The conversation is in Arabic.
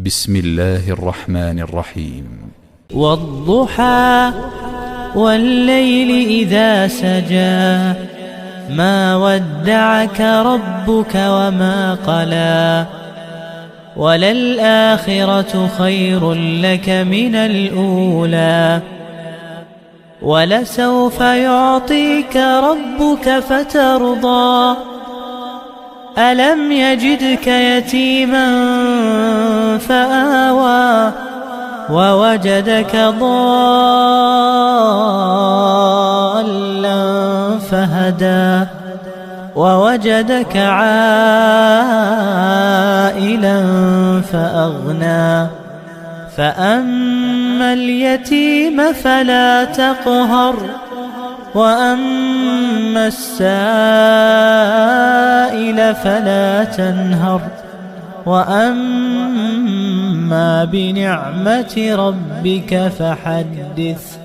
بسم الله الرحمن الرحيم. والضحى والليل إذا سجى ما ودعك ربك وما قلى وللآخرة خير لك من الأولى ولسوف يعطيك ربك فترضى ألم يجدك يتيما فآوى ووجدك ضالا فهدى ووجدك عائلا فأغنى فأما اليتيم فلا تقهر وأما السائل فلا تنهر وأما بنعمة ربك فحدث.